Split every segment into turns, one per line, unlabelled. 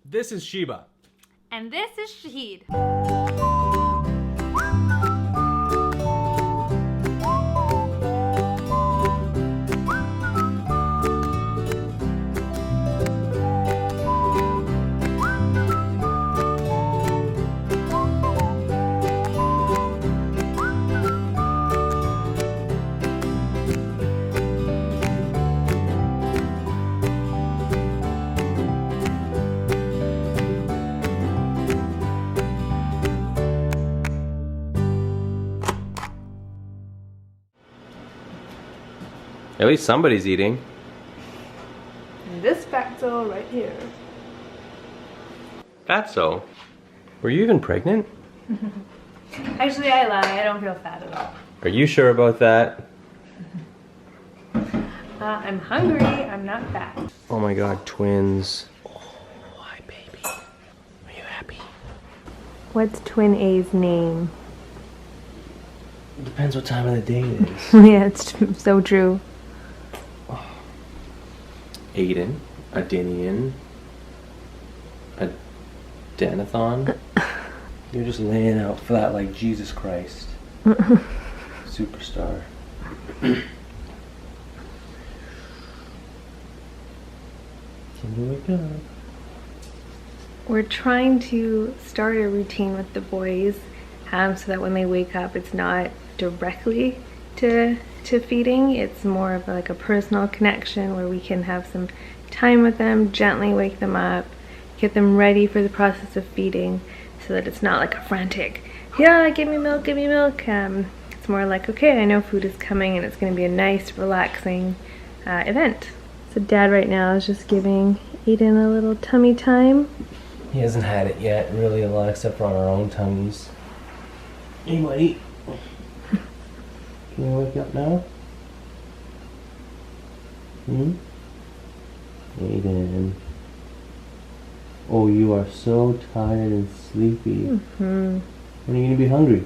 This is Sheeba.
And this is Shaheed.
At least somebody's eating.
And this fatso right here.
Fatso? Were you even pregnant?
Actually, I lie. I don't feel fat at all.
Are you sure about that?
I'm hungry. I'm not fat.
Oh my god, twins. Oh, hi baby. Are you happy?
What's Twin A's name?
Depends what time of the day it is.
Yeah, it's so true.
Aiden, Adinian, Adanathon. You're just laying out flat like Jesus Christ. Superstar. Can you wake up?
We're trying to start a routine with the boys so that when they wake up, it's not directly to feeding. It's more of like a personal connection where we can have some time with them, gently wake them up, get them ready for the process of feeding so that it's not like a frantic, yeah, give me milk, give me milk. It's more like, okay, I know food is coming and it's going to be a nice, relaxing event. So Dad right now is just giving Aiden a little tummy time.
He hasn't had it yet, really, a lot except for on our own tummies. Hey, buddy. Can you wake up now? Aiden. Oh, you are so tired and sleepy. When are you gonna be hungry?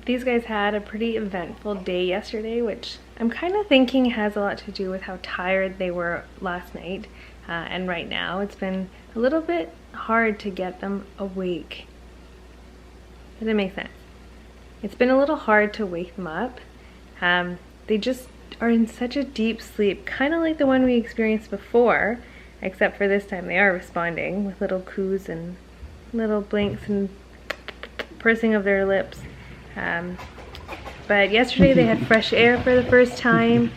These guys had a pretty eventful day yesterday, which I'm kind of thinking has a lot to do with how tired they were last night. And right now it's been a little bit hard to get them awake. Does that make sense? It's been a little hard to wake them up. They just are in such a deep sleep, kind of like the one we experienced before, except for this time they are responding with little coos and little blinks and pursing of their lips. But yesterday they had fresh air for the first time,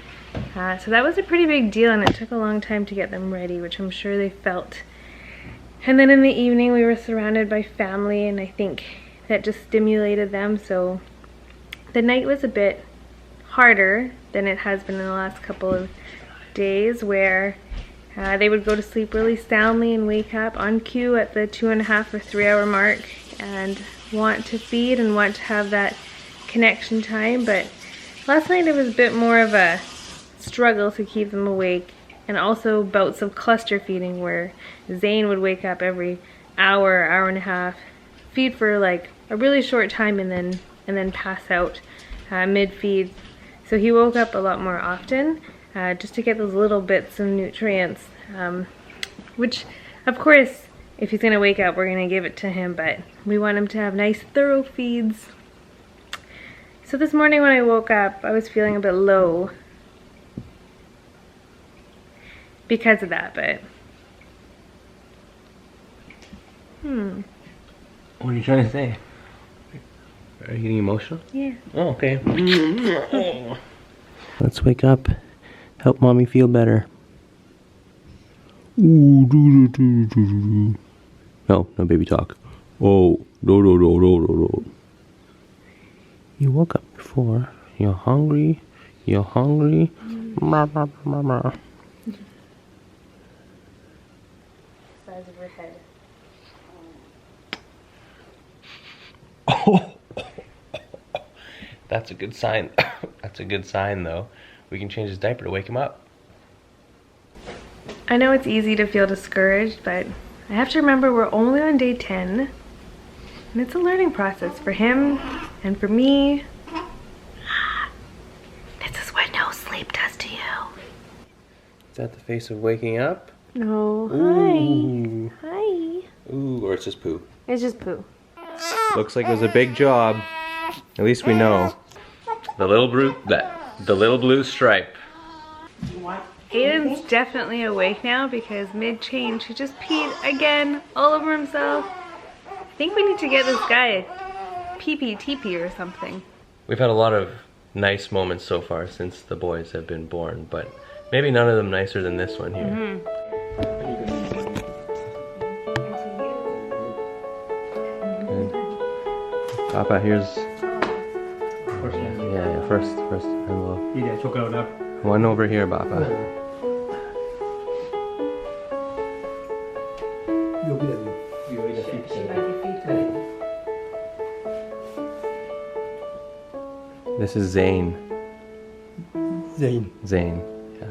so that was a pretty big deal, and it took a long time to get them ready, which I'm sure they felt. And then in the evening we were surrounded by family, and I think that just stimulated them, so the night was a bit harder than it has been in the last couple of days, where they would go to sleep really soundly and wake up on cue at the 2.5 or 3 hour mark and want to feed and want to have that connection time. But last night it was a bit more of a struggle to keep them awake, and also bouts of cluster feeding where Zane would wake up every hour, hour and a half, feed for like a really short time, and then pass out mid-feed. So he woke up a lot more often just to get those little bits of nutrients, which of course if he's gonna wake up we're gonna give it to him, but we want him to have nice thorough feeds. So this morning when I woke up I was feeling a bit low because of that, but
What are you trying to say? Are you getting emotional?
yeah.
Oh, okay. Let's wake up. Help mommy feel better. No, no baby talk. Oh, no. You woke up before. You're hungry. You're hungry.
Size of your head.
Oh. That's a good sign. That's a good sign, though. We can change his diaper to wake him up.
I know it's easy to feel discouraged, but I have to remember we're only on day 10, and it's a learning process for him and for me. This is what no sleep does to you.
that the face of waking up?
No.
Ooh.
Hi. Hi.
Ooh, or it's just poo.
It's just poo.
Looks like it was a big job. At least we know. The little blue stripe.
Aiden's definitely awake now because mid-change he just peed again all over himself. I think we need to get this guy a pee-pee teepee or something.
We've had a lot of nice moments so far since the boys have been born, but maybe none of them nicer than this one here. Good. Papa, here's... Yeah, first envelope. One over here, Bapa. This is Zane. Zane. Yeah.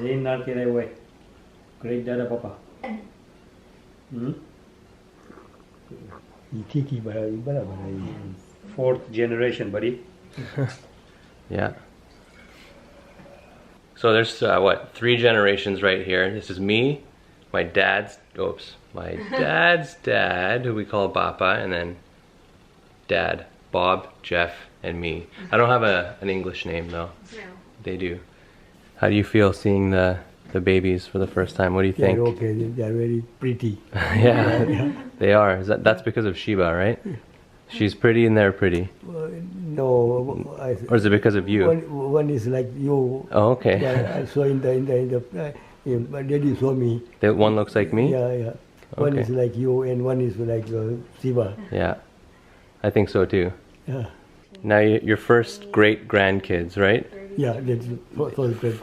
Zane not get away. Great dada papa. Fourth generation, buddy.
Yeah. So there's what, 3 generations right here. This is me, my dad's dad, who we call Bapa, and then Dad, Bob, Jeff, and me. I don't have an English name though. No. They do. How do you feel seeing the babies for the first time? What do you think?
They're okay. They're very pretty.
Yeah, they are. That's because of Sheeba, right? She's pretty and they're pretty.
No,
Or is it because of you?
One is like you.
Oh, okay.
Yeah, I saw in the my daddy saw me.
That one looks like me?
Yeah. One
Okay.
is like you and one is like Sheeba.
Yeah, I think so too.
Yeah.
Now your first great grandkids, right?
Yeah, that's so great.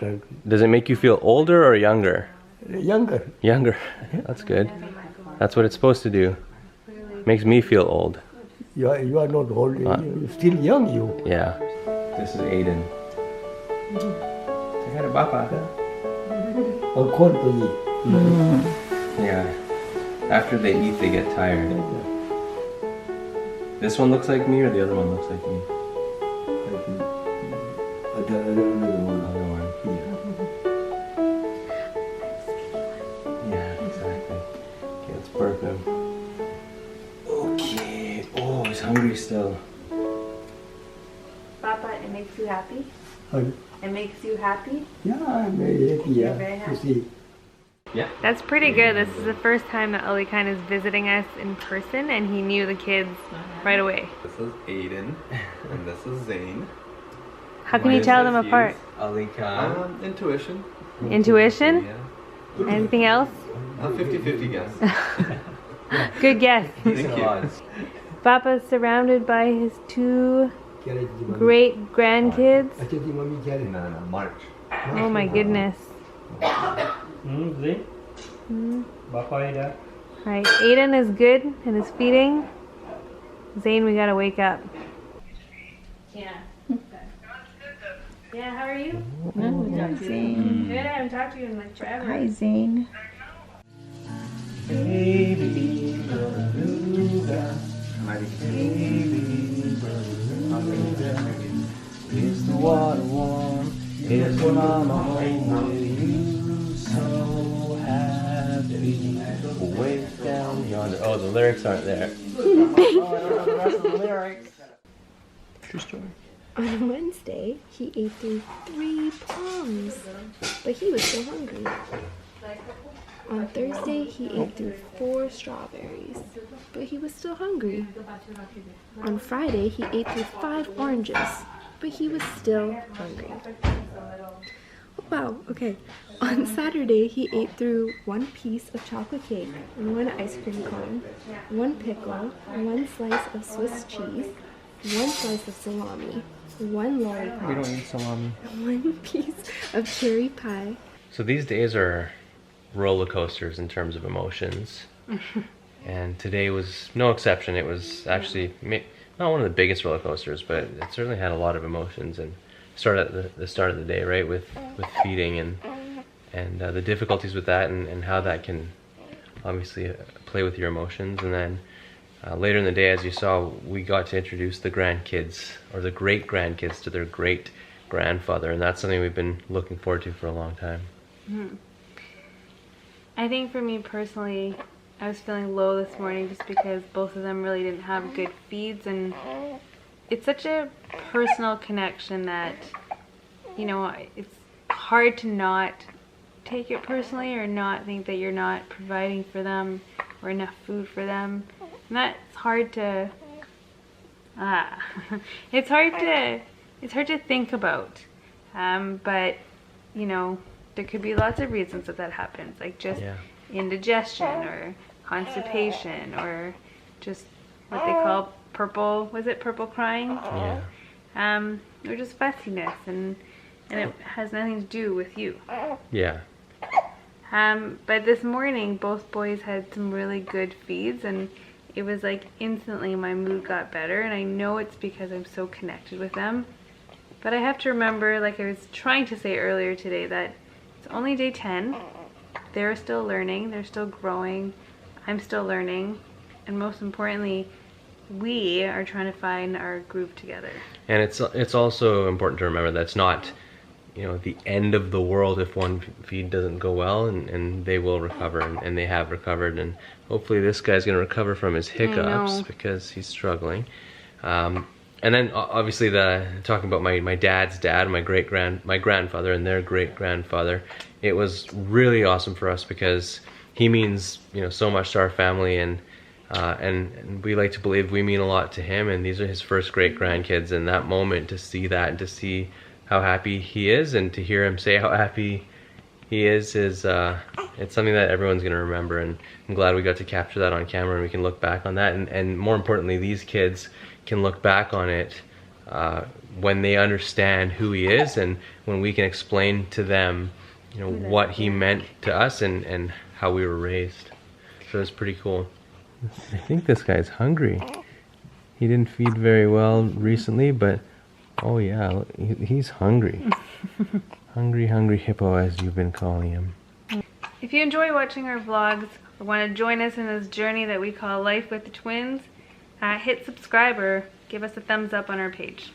Does it make you feel older or younger?
Younger.
Younger. That's good. That's what it's supposed to do. Makes me feel old.
You are not old. You're still young. You.
Yeah. This is Aiden. Say hi to Bapa.
Or call to me.
Yeah. After they eat, they get tired. This one looks like me, or the other one looks like me? Other one. Yeah, exactly. Okay, let's burp him. Okay. Oh, he's hungry still.
Papa, it makes you happy?
Huh?
It makes you happy?
Yeah, I'm very happy.
You're very happy.
To see.
Yeah.
That's pretty good. This is the first time that Ali Khan is visiting us in person and he knew the kids right away.
This is Aiden, and this is Zane.
How can you tell them apart?
Ali Khan.
Intuition.
Intuition?
Yeah.
Anything else?
50-50 guess.
Good guess.
Thank you.
Papa's surrounded by his 2 great grandkids.
No, March.
Oh my goodness.
Zane? Bapa ida.
Alright, Aiden is good and is feeding. Zane, we gotta wake up. Yeah. Yeah, how are you?
Zane.
Good, I haven't talked to you in like forever.
Hi, Zane.
Baby, is the water warm? Is your mama home with you? So happy. Way down yonder. Oh, the lyrics aren't there. Oh, I don't know the rest of the lyrics. True story.
On Wednesday, he ate through 3 plums, but he was still hungry. On Thursday, he ate through 4 strawberries, but he was still hungry. On Friday, he ate through 5 oranges, but he was still hungry. Oh, wow, okay. On Saturday, he ate through 1 piece of chocolate cake, 1 ice cream cone, 1 pickle, 1 slice of Swiss cheese, 1 slice of salami, 1 lollipop.
We don't eat salami.
1 piece of cherry pie.
So these days are roller coasters in terms of emotions. And today was no exception. It was actually not one of the biggest roller coasters, but it certainly had a lot of emotions. And started at the start of the day, right, with feeding and the difficulties with that and how that can obviously play with your emotions. And then later in the day, as you saw, we got to introduce the grandkids, or the great-grandkids, to their great-grandfather, and that's something we've been looking forward to for a long time.
I think for me personally, I was feeling low this morning just because both of them really didn't have good feeds, and it's such a personal connection that, you know, it's hard to not take it personally or not think that you're not providing for them or enough food for them. And that's hard to it's hard to think about. But you know, there could be lots of reasons that happens, like just indigestion or constipation or just what they call purple crying?
Yeah.
Or just fussiness, and it has nothing to do with you.
Yeah.
But this morning, both boys had some really good feeds, and it was like instantly my mood got better, and I know it's because I'm so connected with them. But I have to remember, like I was trying to say earlier today, that it's only day 10. They're still learning, they're still growing, I'm still learning, and most importantly, we are trying to find our groove together.
And it's also important to remember that it's not, you know, the end of the world if one feed doesn't go well, and they will recover, and they have recovered, and hopefully this guy's going to recover from his hiccups because he's struggling. And then obviously talking about my dad's dad, my grandfather and their great-grandfather, it was really awesome for us because he means, you know, so much to our family, and we like to believe we mean a lot to him, and these are his first great-grandkids, and that moment, to see that and to see how happy he is and to hear him say how happy he is it's something that everyone's going to remember, and I'm glad we got to capture that on camera, and we can look back on that, and more importantly, these kids can look back on it when they understand who he is, and when we can explain to them, you know, what he meant to us and how we were raised. So it's pretty cool. I think this guy's hungry. He didn't feed very well recently, but oh yeah, he's hungry. Hungry hippo, as you've been calling him.
If you enjoy watching our vlogs or want to join us in this journey that we call Life with the Twins, hit subscribe or give us a thumbs up on our page.